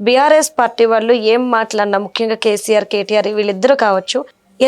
BRS party వాళ్ళు ఏం మాట్లాడినా, ముఖ్యంగా కేసీఆర్, కేటీఆర్ వీళ్ళిద్దరూ కావచ్చు,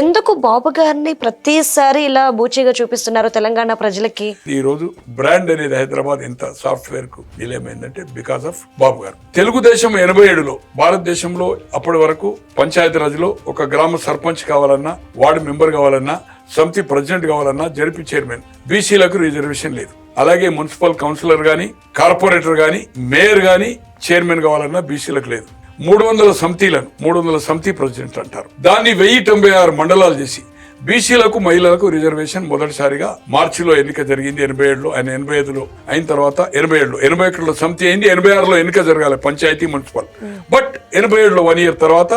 ఎందుకు బాబు గారిని ప్రతిసారి ఇలా బూచిగా చూపిస్తున్నారు తెలంగాణ ప్రజలకి? ఈ రోజు బ్రాండ్ అనేది హైదరాబాద్ ఎంత సాఫ్ట్వేర్ కు నిలయమైందంటే బికాస్ ఆఫ్ బాబు గారు. తెలుగుదేశం 87లో భారతదేశంలో అప్పటి వరకు పంచాయతీరాజ్ లో ఒక గ్రామ సర్పంచ్ కావాలన్నా, వార్డు మెంబర్ కావాలన్నా, సమితి ప్రెసిడెంట్ కావాలన్నా, జడ్పీ చైర్మన్, బీసీలకు రిజర్వేషన్ లేదు. అలాగే మున్సిపల్ కౌన్సిలర్ గాని, కార్పొరేటర్ గాని, మేయర్ గాని, చైర్మన్ కావాలన్నా బీసీలకు లేదు. 300 సమితిలను 300 సమితి ప్రెసిడెంట్ అంటారు. దాన్ని 1096 మండలాలు చేసి బీసీలకు, మహిళలకు రిజర్వేషన్ మొదటిసారిగా మార్చిలో ఎన్నిక జరిగింది. 87లో, ఆయన 85లో అయిన తర్వాత 87లో, 81లో సమితి అయింది, 86లో ఎన్నిక జరగాలి పంచాయతీ, మున్సిపల్. బట్ 87లో 1 year తర్వాత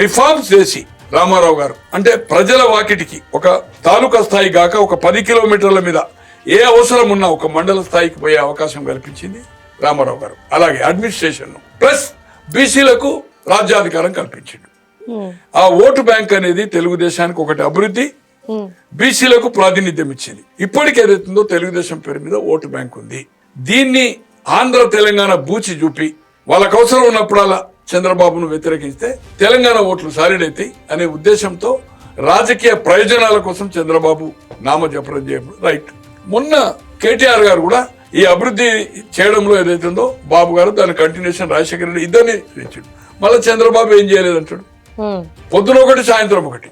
రిఫార్మ్స్ చేసి రామారావు గారు అంటే ప్రజల వాకిటికి ఒక తాలూకా స్థాయి గాక ఒక 10 కిలోమీటర్ల మీద ఏ అవసరం ఉన్నా ఒక మండల స్థాయికి పోయే అవకాశం కల్పించింది రామారావు గారు. అలాగే అడ్మినిస్ట్రేషన్ ప్లస్ బీసీలకు రాజ్యాధికారం కల్పించిండు. ఆ ఓటు బ్యాంక్ అనేది తెలుగుదేశానికి ఒకటి అభివృద్ధి, బీసీలకు ప్రాతినిధ్యం ఇచ్చింది. ఇప్పటికి ఏదైతుందో తెలుగుదేశం పేరు మీద ఓటు బ్యాంక్ ఉంది. దీన్ని ఆంధ్ర తెలంగాణ బూచి చూపి వాళ్ళకు అవసరం ఉన్నప్పుడల్లా చంద్రబాబును వ్యతిరేకిస్తే తెలంగాణ ఓట్లు సాలిడైతాయి అనే ఉద్దేశంతో రాజకీయ ప్రయోజనాల కోసం చంద్రబాబు నామజపం చేయడం రైట్. మొన్న కేటీఆర్ గారు కూడా ఈ అభివృద్ధి చేయడంలో ఏదైతుందో బాబు గారు దాని కంటిన్యూషన్ రాజశేఖర రెడ్డి ఇద్దరిని ఇచ్చాడు. మళ్ళీ చంద్రబాబు ఏం చేయలేదంటాడు. పొద్దున ఒకటి, సాయంత్రం ఒకటి.